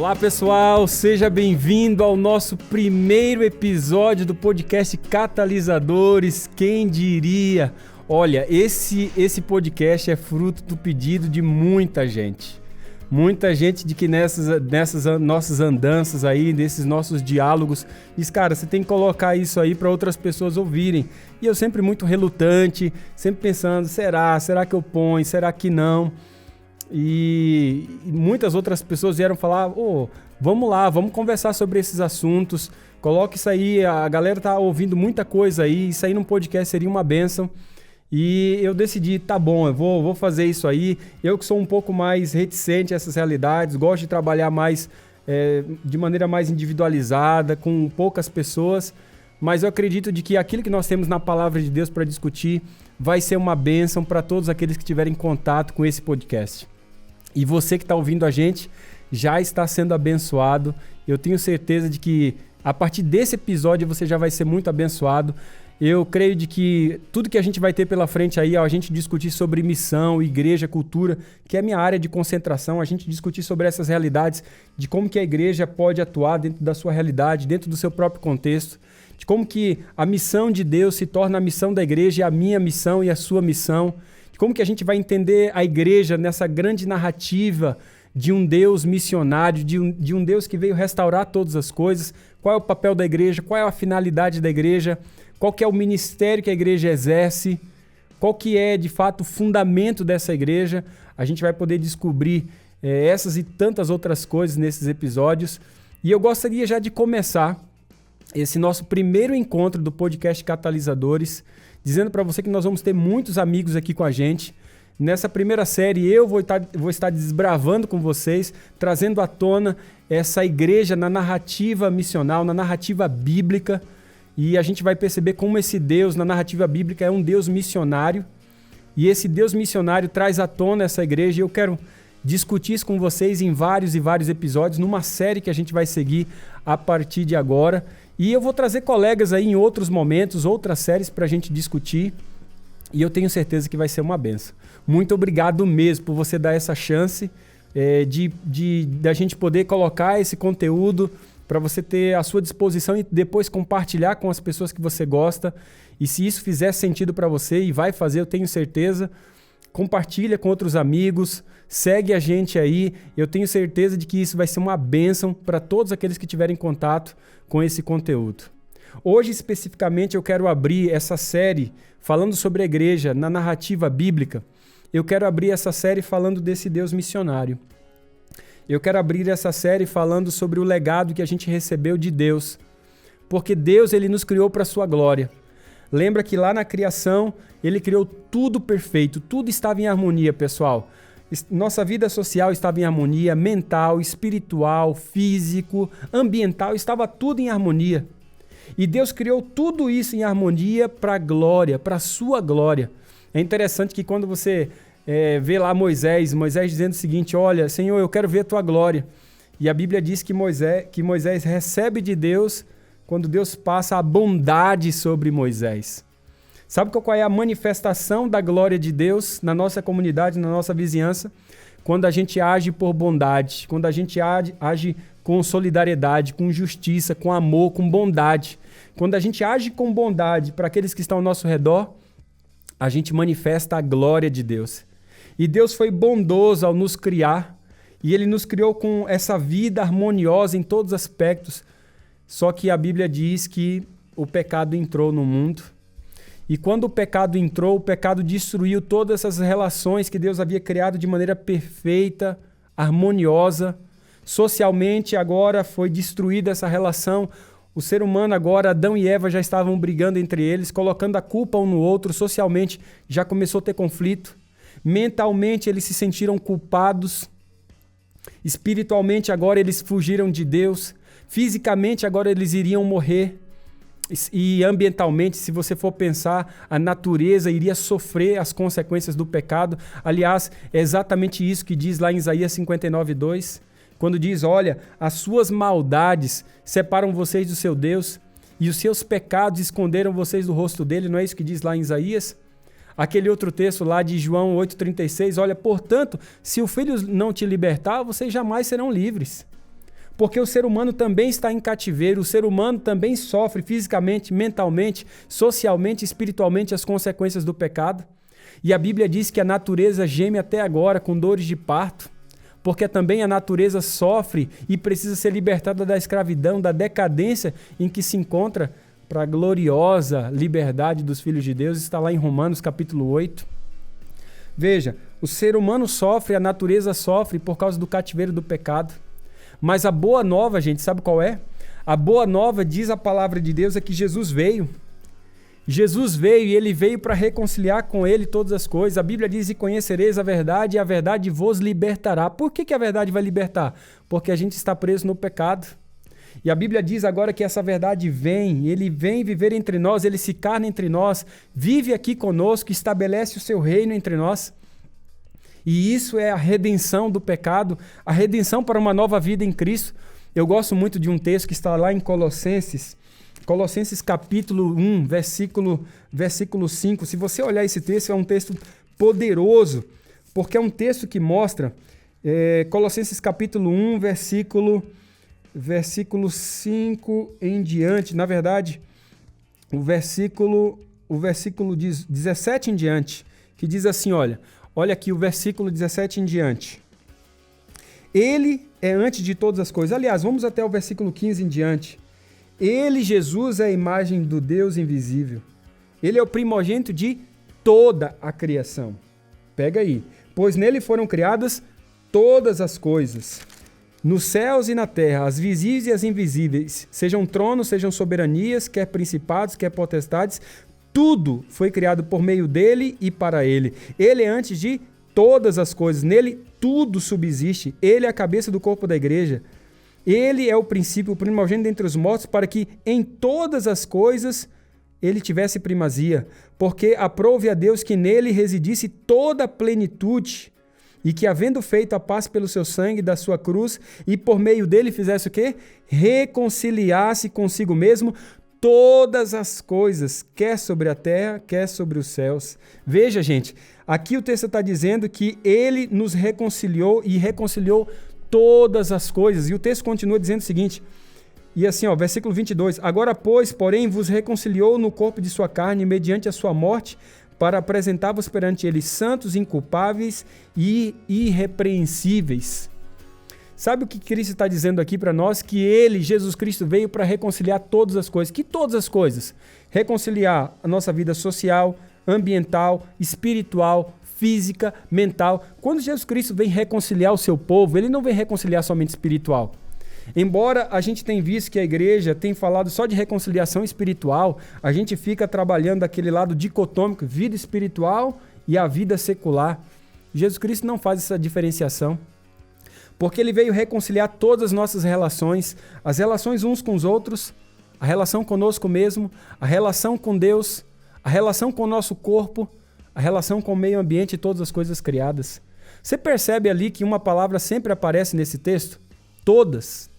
Olá pessoal, seja bem-vindo ao nosso primeiro episódio do podcast Catalisadores, quem diria? Olha, esse podcast é fruto do pedido de muita gente. Muita gente de que nessas nossas andanças aí, nesses nossos diálogos, diz, cara, você tem que colocar isso aí para outras pessoas ouvirem. E eu sempre muito relutante, sempre pensando, será que eu ponho, será que não? E muitas outras pessoas vieram falar, vamos lá, vamos conversar sobre esses assuntos, coloque isso aí, a galera tá ouvindo muita coisa aí, isso aí num podcast seria uma bênção. E eu decidi, tá bom, eu vou fazer isso aí. Eu que sou um pouco mais reticente a essas realidades, gosto de trabalhar mais de maneira mais individualizada, com poucas pessoas, mas eu acredito de que aquilo que nós temos na palavra de Deus para discutir vai ser uma bênção para todos aqueles que tiverem contato com esse podcast. E você que está ouvindo a gente já está sendo abençoado. Eu tenho certeza de que a partir desse episódio você já vai ser muito abençoado. Eu creio de que tudo que a gente vai ter pela frente aí, a gente discutir sobre missão, igreja, cultura, que é a minha área de concentração, a gente discutir sobre essas realidades, de como que a igreja pode atuar dentro da sua realidade, dentro do seu próprio contexto, de como que a missão de Deus se torna a missão da igreja e a minha missão e a sua missão, de como que a gente vai entender a igreja nessa grande narrativa de um Deus missionário, de um Deus que veio restaurar todas as coisas, qual é o papel da igreja, qual é a finalidade da igreja, qual que é o ministério que a igreja exerce, qual que é, de fato, o fundamento dessa igreja. A gente vai poder descobrir essas e tantas outras coisas nesses episódios. E eu gostaria já de começar esse nosso primeiro encontro do podcast Catalisadores, dizendo para você que nós vamos ter muitos amigos aqui com a gente. Nessa primeira série eu vou estar desbravando com vocês, trazendo à tona essa igreja na narrativa missional, na narrativa bíblica. E a gente vai perceber como esse Deus, na narrativa bíblica, é um Deus missionário. E esse Deus missionário traz à tona essa igreja. E eu quero discutir isso com vocês em vários e vários episódios, numa série que a gente vai seguir a partir de agora. E eu vou trazer colegas aí em outros momentos, outras séries para a gente discutir. E eu tenho certeza que vai ser uma benção. Muito obrigado mesmo por você dar essa chance da gente poder colocar esse conteúdo para você ter à sua disposição e depois compartilhar com as pessoas que você gosta. E se isso fizer sentido para você, e vai fazer, eu tenho certeza, compartilha com outros amigos, segue a gente aí. Eu tenho certeza de que isso vai ser uma bênção para todos aqueles que tiverem contato com esse conteúdo. Hoje, especificamente, eu quero abrir essa série falando sobre a igreja na narrativa bíblica. Eu quero abrir essa série falando desse Deus missionário. Eu quero abrir essa série falando sobre o legado que a gente recebeu de Deus. Porque Deus, ele nos criou para a sua glória. Lembra que lá na criação, ele criou tudo perfeito, tudo estava em harmonia, pessoal. Nossa vida social estava em harmonia, mental, espiritual, físico, ambiental, estava tudo em harmonia. E Deus criou tudo isso em harmonia para a glória, para a sua glória. É interessante que quando você vê lá Moisés dizendo o seguinte, olha, Senhor, eu quero ver a tua glória. E a Bíblia diz que Moisés recebe de Deus quando Deus passa a bondade sobre Moisés. Sabe qual é a manifestação da glória de Deus na nossa comunidade, na nossa vizinhança? Quando a gente age por bondade, quando a gente age com solidariedade, com justiça, com amor, com bondade. Quando a gente age com bondade para aqueles que estão ao nosso redor, a gente manifesta a glória de Deus. E Deus foi bondoso ao nos criar, e Ele nos criou com essa vida harmoniosa em todos os aspectos. Só que a Bíblia diz que o pecado entrou no mundo. E quando o pecado entrou, o pecado destruiu todas essas relações que Deus havia criado de maneira perfeita, harmoniosa. Socialmente agora foi destruída essa relação. O ser humano agora, Adão e Eva já estavam brigando entre eles, colocando a culpa um no outro. Socialmente já começou a ter conflito. Mentalmente eles se sentiram culpados. Espiritualmente agora eles fugiram de Deus. Fisicamente agora eles iriam morrer. E ambientalmente, se você for pensar, a natureza iria sofrer as consequências do pecado. Aliás, é exatamente isso que diz lá em Isaías 59:2, quando diz, olha, as suas maldades separam vocês do seu Deus e os seus pecados esconderam vocês do rosto dele. Não é isso que diz lá em Isaías? Aquele outro texto lá de João 8,36, olha, portanto, se o Filho não te libertar, vocês jamais serão livres. Porque o ser humano também está em cativeiro, o ser humano também sofre fisicamente, mentalmente, socialmente, espiritualmente as consequências do pecado. E a Bíblia diz que a natureza geme até agora com dores de parto, porque também a natureza sofre e precisa ser libertada da escravidão, da decadência em que se encontra para a gloriosa liberdade dos filhos de Deus. Está lá em Romanos capítulo 8. Veja, o ser humano sofre, a natureza sofre por causa do cativeiro do pecado. Mas a boa nova, gente, sabe qual é? A boa nova, diz a palavra de Deus, é que Jesus veio. Jesus veio e ele veio para reconciliar com ele todas as coisas. A Bíblia diz: e conhecereis a verdade, e a verdade vos libertará. Por que a verdade vai libertar? Porque a gente está preso no pecado. E a Bíblia diz agora que essa verdade vem, ele vem viver entre nós, ele se encarna entre nós, vive aqui conosco, estabelece o seu reino entre nós. E isso é a redenção do pecado, a redenção para uma nova vida em Cristo. Eu gosto muito de um texto que está lá em Colossenses capítulo 1, versículo 5. Se você olhar esse texto, é um texto poderoso, porque é um texto que mostra, Colossenses capítulo 1, versículo 5 em diante, na verdade, o versículo 17 em diante, que diz assim, olha aqui o versículo 17 em diante. Ele é antes de todas as coisas. Aliás, vamos até o versículo 15 em diante. Ele, Jesus, é a imagem do Deus invisível. Ele é o primogênito de toda a criação. Pega aí. Pois nele foram criadas todas as coisas, nos céus e na terra, as visíveis e as invisíveis, sejam tronos, sejam soberanias, quer principados, quer potestades, tudo foi criado por meio dele e para ele. Ele é antes de todas as coisas, nele tudo subsiste, ele é a cabeça do corpo da igreja. Ele é o princípio, o primogênito dentre os mortos, para que em todas as coisas ele tivesse primazia, porque aprouve a Deus que nele residisse toda a plenitude, e que, havendo feito a paz pelo seu sangue da sua cruz, e por meio dele fizesse o quê? Reconciliasse consigo mesmo todas as coisas, quer sobre a terra, quer sobre os céus. Veja, gente, aqui o texto está dizendo que ele nos reconciliou e reconciliou todas as coisas. E o texto continua dizendo o seguinte, e assim, versículo 22, agora, pois, porém, vos reconciliou no corpo de sua carne, mediante a sua morte, para apresentar-vos perante ele santos, inculpáveis e irrepreensíveis. Sabe o que Cristo está dizendo aqui para nós? Que ele, Jesus Cristo, veio para reconciliar todas as coisas. Que todas as coisas? Reconciliar a nossa vida social, ambiental, espiritual, física, mental. Quando Jesus Cristo vem reconciliar o seu povo, ele não vem reconciliar somente espiritual. Embora a gente tenha visto que a igreja tem falado só de reconciliação espiritual, a gente fica trabalhando daquele lado dicotômico, vida espiritual e a vida secular. Jesus Cristo não faz essa diferenciação, porque ele veio reconciliar todas as nossas relações, as relações uns com os outros, a relação conosco mesmo, a relação com Deus, a relação com o nosso corpo, a relação com o meio ambiente e todas as coisas criadas. Você percebe ali que uma palavra sempre aparece nesse texto? Todas.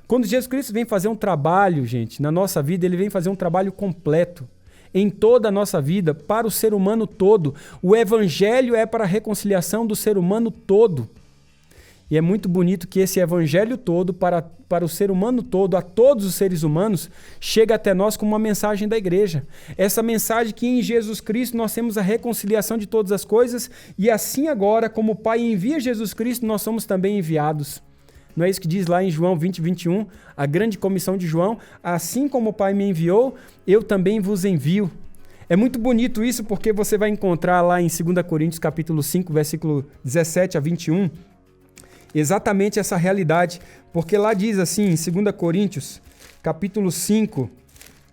Quando Jesus Cristo vem fazer um trabalho, gente, na nossa vida, ele vem fazer um trabalho completo em toda a nossa vida, para o ser humano todo. O evangelho é para a reconciliação do ser humano todo. E é muito bonito que esse evangelho todo, para o ser humano todo, a todos os seres humanos, chega até nós como uma mensagem da igreja. Essa mensagem que em Jesus Cristo nós temos a reconciliação de todas as coisas, e assim agora, como o Pai envia Jesus Cristo, nós somos também enviados. Não é isso que diz lá em João 20, 21, a grande comissão de João? Assim como o Pai me enviou, eu também vos envio. É muito bonito isso, porque você vai encontrar lá em 2 Coríntios capítulo 5, versículo 17 a 21, exatamente essa realidade. Porque lá diz assim, em 2 Coríntios capítulo 5,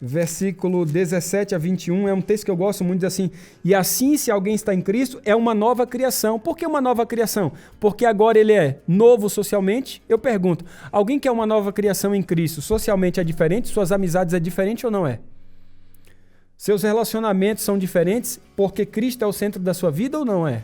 versículo 17 a 21, é um texto que eu gosto muito, diz assim, e assim, se alguém está em Cristo, é uma nova criação. Por que uma nova criação? Porque agora ele é novo socialmente. Eu pergunto, alguém que é uma nova criação em Cristo, socialmente é diferente? Suas amizades é diferente ou não é? Seus relacionamentos são diferentes porque Cristo é o centro da sua vida ou não é?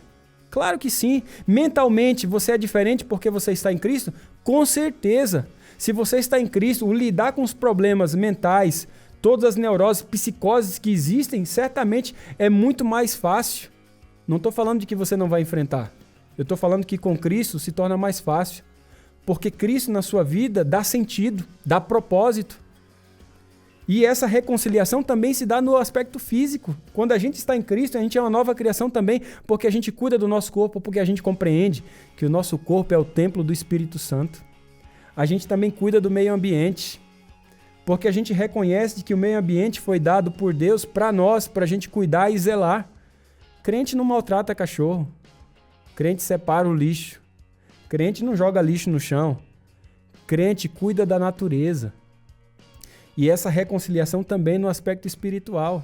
Claro que sim. Mentalmente você é diferente porque você está em Cristo? Com certeza. Se você está em Cristo, o lidar com os problemas mentais, todas as neuroses, psicoses que existem, certamente é muito mais fácil. Não estou falando de que você não vai enfrentar. Eu estou falando que com Cristo se torna mais fácil. Porque Cristo na sua vida dá sentido, dá propósito. E essa reconciliação também se dá no aspecto físico. Quando a gente está em Cristo, a gente é uma nova criação também, porque a gente cuida do nosso corpo, porque a gente compreende que o nosso corpo é o templo do Espírito Santo. A gente também cuida do meio ambiente, porque a gente reconhece que o meio ambiente foi dado por Deus para nós, para a gente cuidar e zelar. Crente não maltrata cachorro. Crente separa o lixo. Crente não joga lixo no chão. Crente cuida da natureza. E essa reconciliação também no aspecto espiritual,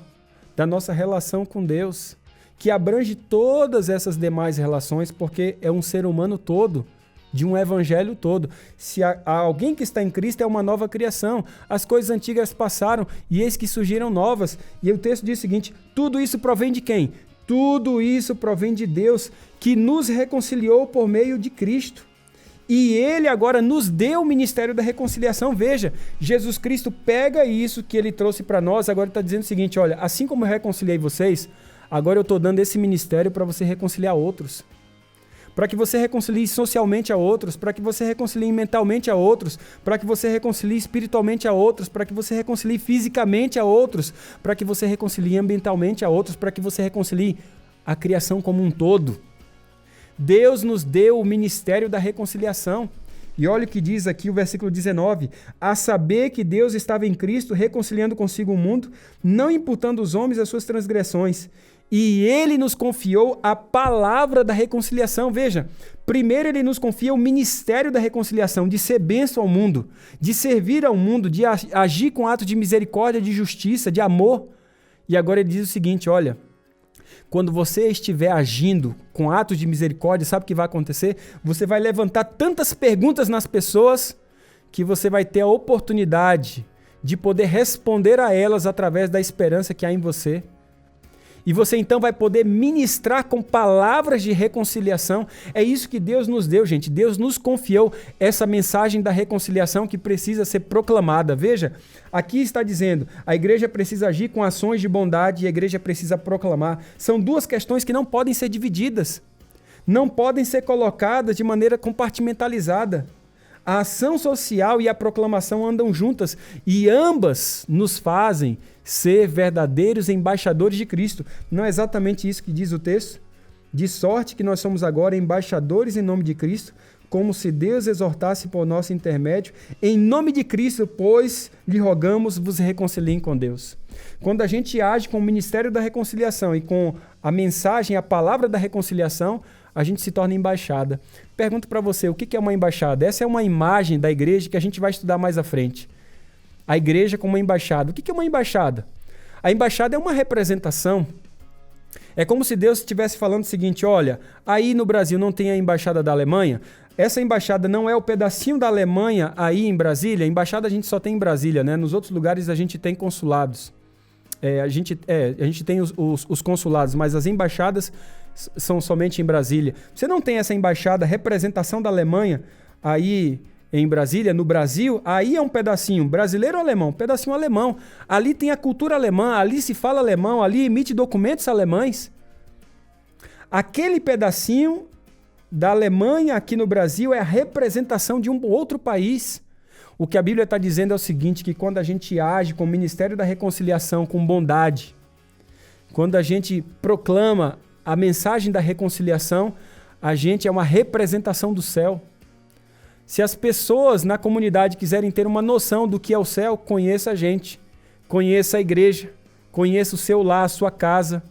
da nossa relação com Deus, que abrange todas essas demais relações, porque é um ser humano todo, de um evangelho todo. Se há alguém que está em Cristo, é uma nova criação. As coisas antigas passaram e eis que surgiram novas. E o texto diz o seguinte: tudo isso provém de quem? Tudo isso provém de Deus, que nos reconciliou por meio de Cristo. E Ele agora nos deu o ministério da reconciliação. Veja, Jesus Cristo pega isso que Ele trouxe para nós, agora está dizendo o seguinte: olha, assim como eu reconciliei vocês, agora eu estou dando esse ministério para você reconciliar outros. Para que você reconcilie socialmente a outros, para que você reconcilie mentalmente a outros, para que você reconcilie espiritualmente a outros, para que você reconcilie fisicamente a outros, para que você reconcilie ambientalmente a outros, para que você reconcilie a criação como um todo. Deus nos deu o ministério da reconciliação. E olha o que diz aqui o versículo 19: a saber que Deus estava em Cristo reconciliando consigo o mundo, não imputando aos homens as suas transgressões. E Ele nos confiou a palavra da reconciliação. Veja, primeiro Ele nos confia o ministério da reconciliação, de ser bênção ao mundo, de servir ao mundo, de agir com atos de misericórdia, de justiça, de amor. E agora Ele diz o seguinte: olha, quando você estiver agindo com atos de misericórdia, sabe o que vai acontecer? Você vai levantar tantas perguntas nas pessoas que você vai ter a oportunidade de poder responder a elas através da esperança que há em você. E você então vai poder ministrar com palavras de reconciliação. É isso que Deus nos deu, gente. Deus nos confiou essa mensagem da reconciliação que precisa ser proclamada. Veja, aqui está dizendo, a igreja precisa agir com ações de bondade e a igreja precisa proclamar. São duas questões que não podem ser divididas. Não podem ser colocadas de maneira compartimentalizada. A ação social e a proclamação andam juntas e ambas nos fazem ser verdadeiros embaixadores de Cristo. Não é exatamente isso que diz o texto? De sorte que nós somos agora embaixadores em nome de Cristo, como se Deus exortasse por nosso intermédio. Em nome de Cristo, pois, lhe rogamos, vos reconciliem com Deus. Quando a gente age com o ministério da reconciliação e com a mensagem, a palavra da reconciliação, a gente se torna embaixada. Pergunto para você, o que é uma embaixada? Essa é uma imagem da igreja que a gente vai estudar mais à frente. A igreja como uma embaixada. O que é uma embaixada? A embaixada é uma representação. É como se Deus estivesse falando o seguinte: olha, aí no Brasil não tem a embaixada da Alemanha. Essa embaixada não é o pedacinho da Alemanha aí em Brasília. A embaixada a gente só tem em Brasília, né? Nos outros lugares a gente tem consulados. A gente tem os consulados, mas as embaixadas são somente em Brasília. Você não tem essa embaixada, representação da Alemanha aí em Brasília, no Brasil, aí é um pedacinho brasileiro ou alemão? Um pedacinho alemão. Ali tem a cultura alemã, ali se fala alemão, ali emite documentos alemães. Aquele pedacinho da Alemanha aqui no Brasil é a representação de um outro país. O que a Bíblia está dizendo é o seguinte, que quando a gente age com o ministério da reconciliação, com bondade, quando a gente proclama a mensagem da reconciliação, a gente é uma representação do céu. Se as pessoas na comunidade quiserem ter uma noção do que é o céu, conheça a gente, conheça a igreja, conheça o seu lar, a sua casa.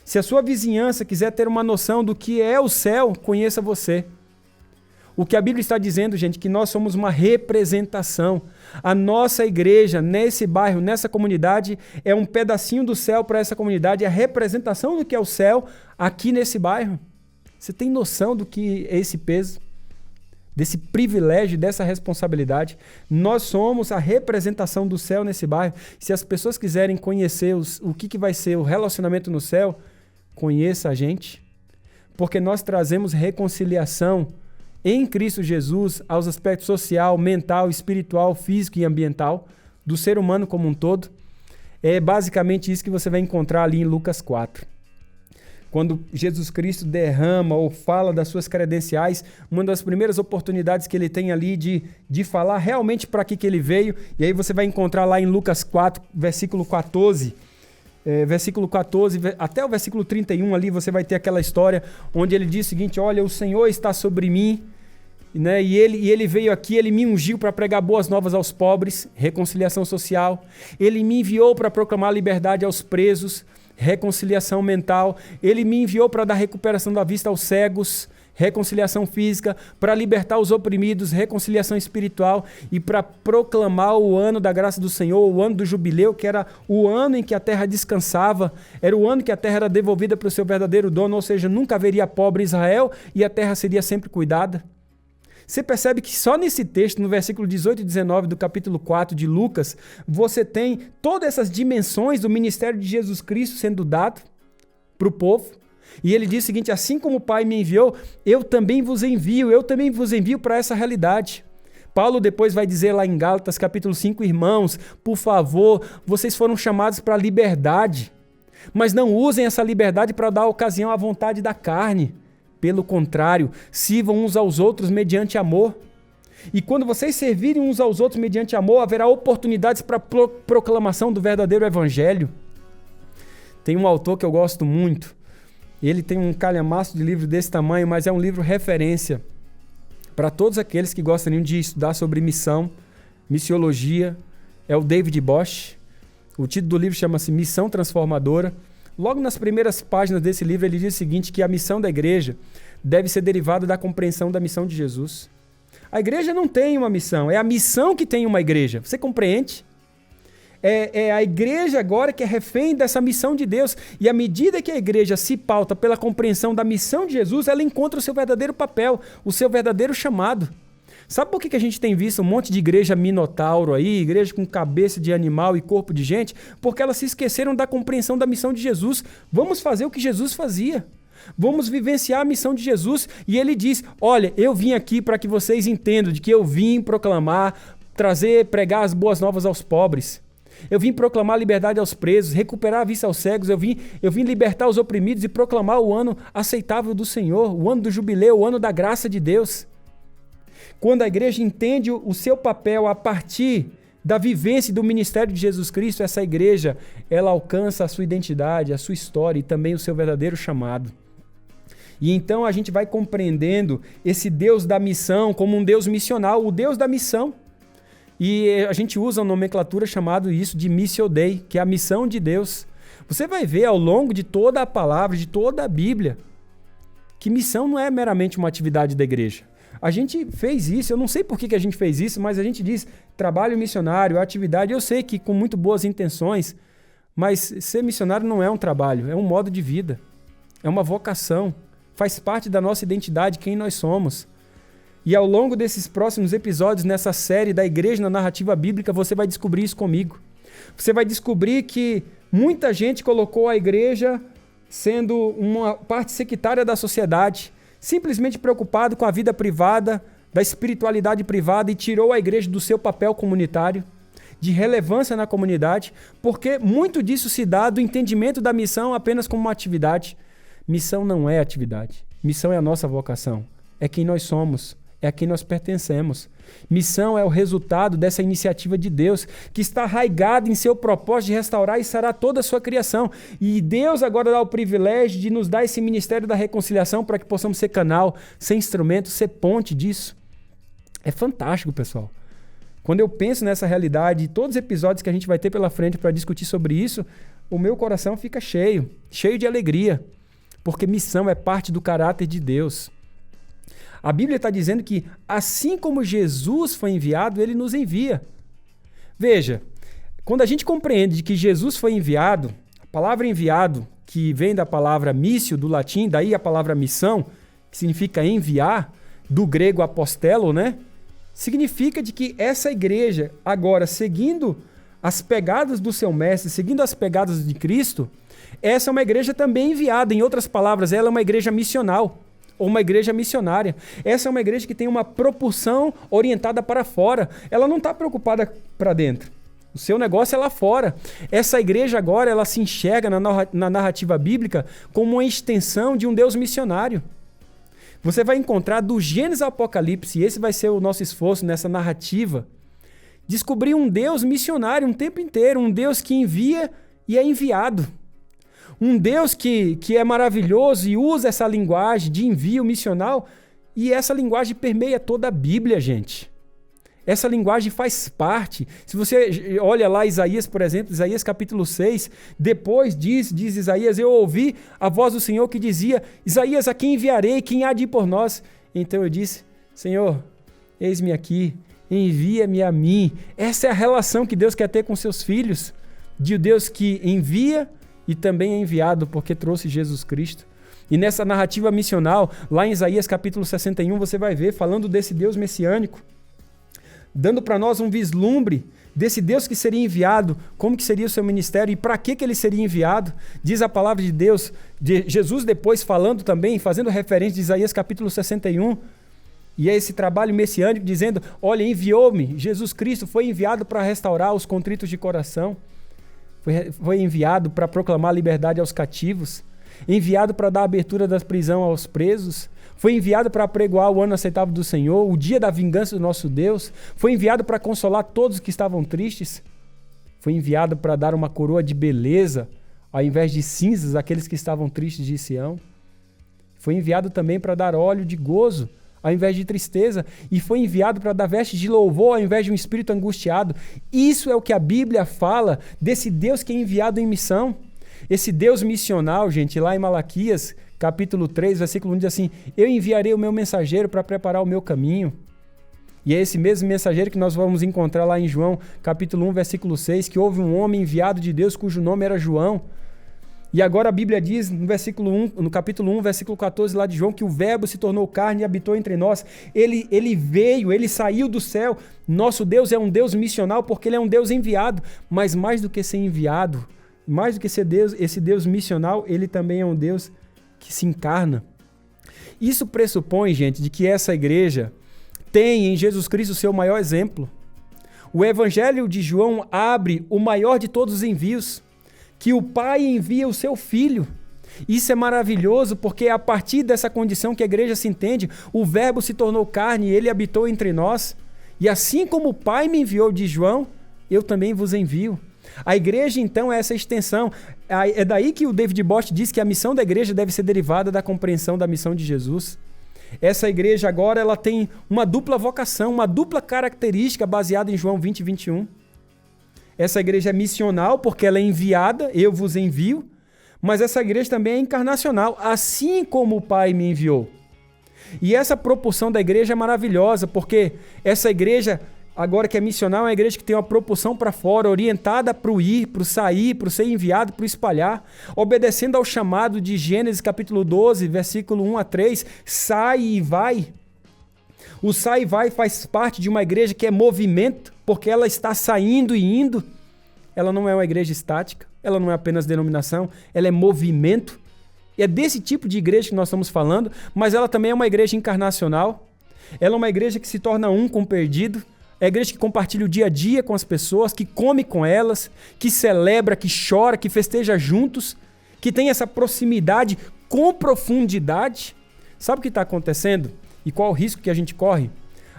Se a sua vizinhança quiser ter uma noção do que é o céu, conheça você. O que a Bíblia está dizendo, gente, que nós somos uma representação. A nossa igreja, nesse bairro, nessa comunidade, é um pedacinho do céu para essa comunidade, é a representação do que é o céu aqui nesse bairro. Você tem noção do que é esse peso? Desse privilégio, dessa responsabilidade? Nós somos a representação do céu nesse bairro. Se as pessoas quiserem conhecer o que vai ser o relacionamento no céu, conheça a gente, porque nós trazemos reconciliação em Cristo Jesus aos aspectos social, mental, espiritual, físico e ambiental do ser humano como um todo. É basicamente isso que você vai encontrar ali em Lucas 4. Quando Jesus Cristo derrama ou fala das suas credenciais, uma das primeiras oportunidades que ele tem ali de falar realmente para que ele veio. E aí você vai encontrar lá em Lucas 4, versículo 14, até o versículo 31 ali, você vai ter aquela história onde ele diz o seguinte: olha, o Senhor está sobre mim, né? E ele veio aqui, ele me ungiu para pregar boas novas aos pobres, reconciliação social. Ele me enviou para proclamar liberdade aos presos, reconciliação mental. Ele me enviou para dar recuperação da vista aos cegos, reconciliação física, para libertar os oprimidos, reconciliação espiritual e para proclamar o ano da graça do Senhor, o ano do jubileu, que era o ano em que a terra descansava, era o ano que a terra era devolvida para o seu verdadeiro dono, ou seja, nunca haveria pobre em Israel e a terra seria sempre cuidada. Você percebe que só nesse texto, no versículo 18 e 19 do capítulo 4 de Lucas, você tem todas essas dimensões do ministério de Jesus Cristo sendo dado para o povo. E ele diz o seguinte: assim como o Pai me enviou, eu também vos envio para essa realidade. Paulo depois vai dizer lá em Gálatas capítulo 5, irmãos, por favor, vocês foram chamados para a liberdade, mas não usem essa liberdade para dar ocasião à vontade da carne. Pelo contrário, sirvam uns aos outros mediante amor. E quando vocês servirem uns aos outros mediante amor, haverá oportunidades para a proclamação do verdadeiro evangelho. Tem um autor que eu gosto muito. Ele tem um calhamaço de livro desse tamanho, mas é um livro referência para todos aqueles que gostariam de estudar sobre missão, missiologia. É o David Bosch. O título do livro chama-se Missão Transformadora. Logo nas primeiras páginas desse livro, ele diz o seguinte, que a missão da igreja deve ser derivada da compreensão da missão de Jesus. A igreja não tem uma missão, é a missão que tem uma igreja. Você compreende? É a igreja agora que é refém dessa missão de Deus. E à medida que a igreja se pauta pela compreensão da missão de Jesus, ela encontra o seu verdadeiro papel, o seu verdadeiro chamado. Sabe por que a gente tem visto um monte de igreja minotauro aí, igreja com cabeça de animal e corpo de gente? Porque elas se esqueceram da compreensão da missão de Jesus. Vamos fazer o que Jesus fazia. Vamos vivenciar a missão de Jesus. E ele diz, olha, eu vim aqui para que vocês entendam de que eu vim proclamar, pregar as boas novas aos pobres. Eu vim proclamar liberdade aos presos, recuperar a vista aos cegos. Eu vim libertar os oprimidos e proclamar o ano aceitável do Senhor, o ano do jubileu, o ano da graça de Deus. Quando a igreja entende o seu papel a partir da vivência do ministério de Jesus Cristo, essa igreja, ela alcança a sua identidade, a sua história e também o seu verdadeiro chamado. E então a gente vai compreendendo esse Deus da missão como um Deus missional, o Deus da missão. E a gente usa uma nomenclatura chamada isso de Missio Dei, que é a missão de Deus. Você vai ver ao longo de toda a palavra, de toda a Bíblia, que missão não é meramente uma atividade da igreja. A gente fez isso, eu não sei por que a gente fez isso, mas a gente diz trabalho missionário, atividade. Eu sei que com muito boas intenções, mas ser missionário não é um trabalho, é um modo de vida, é uma vocação, faz parte da nossa identidade, quem nós somos. E ao longo desses próximos episódios, nessa série da Igreja na Narrativa Bíblica, você vai descobrir isso comigo. Você vai descobrir que muita gente colocou a igreja sendo uma parte sectária da sociedade, simplesmente preocupado com a vida privada, da espiritualidade privada, e tirou a igreja do seu papel comunitário, de relevância na comunidade, porque muito disso se dá do entendimento da missão apenas como uma atividade. Missão não é atividade. Missão é a nossa vocação. É quem nós somos. É a quem nós pertencemos. Missão é o resultado dessa iniciativa de Deus, que está arraigada em seu propósito de restaurar e sarar toda a sua criação. E Deus agora dá o privilégio de nos dar esse ministério da reconciliação para que possamos ser canal, ser instrumento, ser ponte disso. É fantástico, pessoal. Quando eu penso nessa realidade e todos os episódios que a gente vai ter pela frente para discutir sobre isso, o meu coração fica cheio de alegria, porque missão é parte do caráter de Deus. A Bíblia está dizendo que assim como Jesus foi enviado, ele nos envia. Veja, quando a gente compreende que Jesus foi enviado, a palavra enviado, que vem da palavra missio, do latim, daí a palavra missão, que significa enviar, do grego apostelo, né? Significa de que essa igreja, agora, seguindo as pegadas do seu mestre, seguindo as pegadas de Cristo, essa é uma igreja também enviada. Em outras palavras, ela é uma igreja missional, ou uma igreja missionária. Essa é uma igreja que tem uma propulsão orientada para fora. Ela não está preocupada para dentro. O seu negócio é lá fora. Essa igreja agora, ela se enxerga na narrativa bíblica como uma extensão de um Deus missionário. Você vai encontrar do Gênesis ao Apocalipse, e esse vai ser o nosso esforço nessa narrativa, descobrir um Deus missionário um tempo inteiro, um Deus que envia e é enviado. Um Deus que é maravilhoso e usa essa linguagem de envio missional, e essa linguagem permeia toda a Bíblia, gente. Essa linguagem faz parte. Se você olha lá Isaías, por exemplo, Isaías capítulo 6, depois diz Isaías, eu ouvi a voz do Senhor que dizia, Isaías, a quem enviarei? Quem há de ir por nós? Então eu disse, Senhor, eis-me aqui, envia-me a mim. Essa é a relação que Deus quer ter com seus filhos, de Deus que envia e também é enviado, porque trouxe Jesus Cristo. E nessa narrativa missional, lá em Isaías capítulo 61, você vai ver, falando desse Deus messiânico, dando para nós um vislumbre desse Deus que seria enviado, como que seria o seu ministério e para que ele seria enviado. Diz a palavra de Deus, de Jesus depois falando também, fazendo referência de Isaías capítulo 61, e é esse trabalho messiânico dizendo, olha, enviou-me, Jesus Cristo foi enviado para restaurar os contritos de coração, foi enviado para proclamar liberdade aos cativos, enviado para dar abertura da prisão aos presos, foi enviado para apregoar o ano aceitável do Senhor, o dia da vingança do nosso Deus, foi enviado para consolar todos que estavam tristes, foi enviado para dar uma coroa de beleza, ao invés de cinzas, àqueles que estavam tristes de Sião, foi enviado também para dar óleo de gozo, ao invés de tristeza, e foi enviado para dar vestes de louvor, ao invés de um espírito angustiado. Isso é o que a Bíblia fala desse Deus que é enviado em missão. Esse Deus missional, gente, lá em Malaquias, capítulo 3, versículo 1, diz assim, eu enviarei o meu mensageiro para preparar o meu caminho. E é esse mesmo mensageiro que nós vamos encontrar lá em João, capítulo 1, versículo 6, que houve um homem enviado de Deus cujo nome era João. E agora a Bíblia diz no capítulo 1, versículo 14 lá de João, que o Verbo se tornou carne e habitou entre nós. Ele veio, ele saiu do céu. Nosso Deus é um Deus missional porque ele é um Deus enviado. Mas mais do que ser enviado, mais do que ser Deus, esse Deus missional, ele também é um Deus que se encarna. Isso pressupõe, gente, de que essa igreja tem em Jesus Cristo o seu maior exemplo. O Evangelho de João abre o maior de todos os envios, que o Pai envia o seu Filho. Isso é maravilhoso porque é a partir dessa condição que a igreja se entende, o Verbo se tornou carne e ele habitou entre nós. E assim como o Pai me enviou de João, eu também vos envio. A igreja, então, é essa extensão. É daí que o David Bosch diz que a missão da igreja deve ser derivada da compreensão da missão de Jesus. Essa igreja agora ela tem uma dupla vocação, uma dupla característica baseada em João 20 e 21. Essa igreja é missional porque ela é enviada, eu vos envio, mas essa igreja também é encarnacional, assim como o Pai me enviou. E essa propulsão da igreja é maravilhosa, porque essa igreja, agora que é missional, é uma igreja que tem uma propulsão para fora, orientada para o ir, para o sair, para o ser enviado, para o espalhar, obedecendo ao chamado de Gênesis capítulo 12, versículo 1 a 3, sai e vai. O sai e vai faz parte de uma igreja que é movimento, porque ela está saindo e indo. Ela não é uma igreja estática, ela não é apenas denominação, ela é movimento. E é desse tipo de igreja que nós estamos falando, mas ela também é uma igreja encarnacional. Ela é uma igreja que se torna um com o perdido. É a igreja que compartilha o dia a dia com as pessoas, que come com elas, que celebra, que chora, que festeja juntos, que tem essa proximidade com profundidade. Sabe o que está acontecendo? E qual o risco que a gente corre?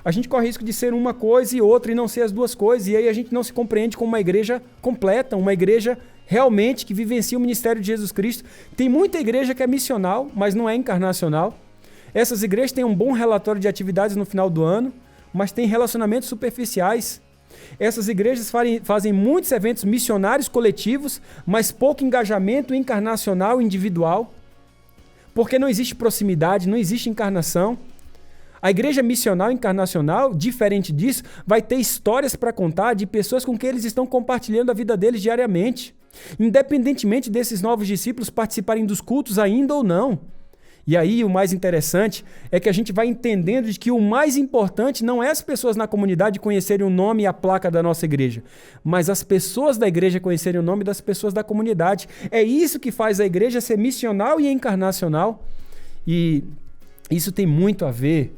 A gente corre o risco de ser uma coisa e outra e não ser as duas coisas. E aí a gente não se compreende como uma igreja completa, uma igreja realmente que vivencia o ministério de Jesus Cristo. Tem muita igreja que é missional, mas não é encarnacional. Essas igrejas têm um bom relatório de atividades no final do ano, mas têm relacionamentos superficiais. Essas igrejas fazem muitos eventos missionários coletivos, mas pouco engajamento encarnacional individual, porque não existe proximidade, não existe encarnação. A igreja missional encarnacional, diferente disso, vai ter histórias para contar de pessoas com quem eles estão compartilhando a vida deles diariamente, independentemente desses novos discípulos participarem dos cultos ainda ou não. E aí o mais interessante é que a gente vai entendendo de que o mais importante não é as pessoas na comunidade conhecerem o nome e a placa da nossa igreja, mas as pessoas da igreja conhecerem o nome das pessoas da comunidade. É isso que faz a igreja ser missional e encarnacional. E isso tem muito a ver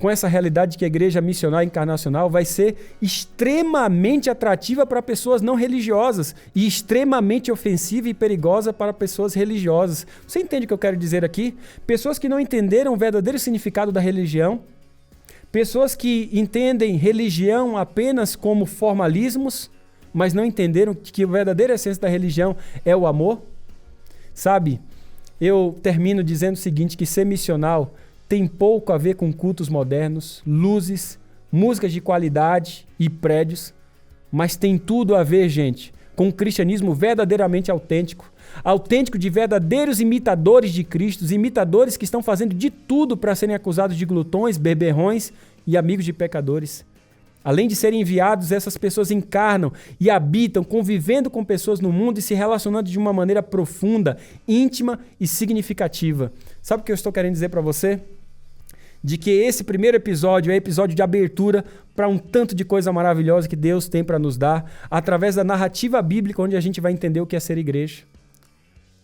com essa realidade de que a igreja missional e encarnacional vai ser extremamente atrativa para pessoas não religiosas e extremamente ofensiva e perigosa para pessoas religiosas. Você entende o que eu quero dizer aqui? Pessoas que não entenderam o verdadeiro significado da religião, pessoas que entendem religião apenas como formalismos, mas não entenderam que a verdadeira essência da religião é o amor. Sabe, eu termino dizendo o seguinte, que ser missional tem pouco a ver com cultos modernos, luzes, músicas de qualidade e prédios, mas tem tudo a ver, gente, com um cristianismo verdadeiramente autêntico, autêntico de verdadeiros imitadores de Cristo, imitadores que estão fazendo de tudo para serem acusados de glutões, beberrões e amigos de pecadores. Além de serem enviados, essas pessoas encarnam e habitam, convivendo com pessoas no mundo e se relacionando de uma maneira profunda, íntima e significativa. Sabe o que eu estou querendo dizer para você? De que esse primeiro episódio é episódio de abertura para um tanto de coisa maravilhosa que Deus tem para nos dar, através da narrativa bíblica, onde a gente vai entender o que é ser igreja.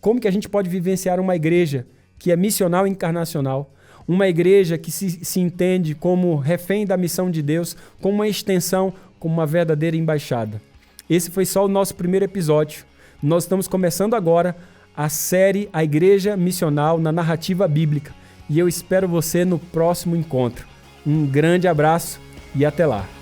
Como que a gente pode vivenciar uma igreja que é missional e encarnacional? Uma igreja que se entende como refém da missão de Deus, como uma extensão, como uma verdadeira embaixada. Esse foi só o nosso primeiro episódio. Nós estamos começando agora a série A Igreja Missional na Narrativa Bíblica. E eu espero você no próximo encontro. Um grande abraço e até lá.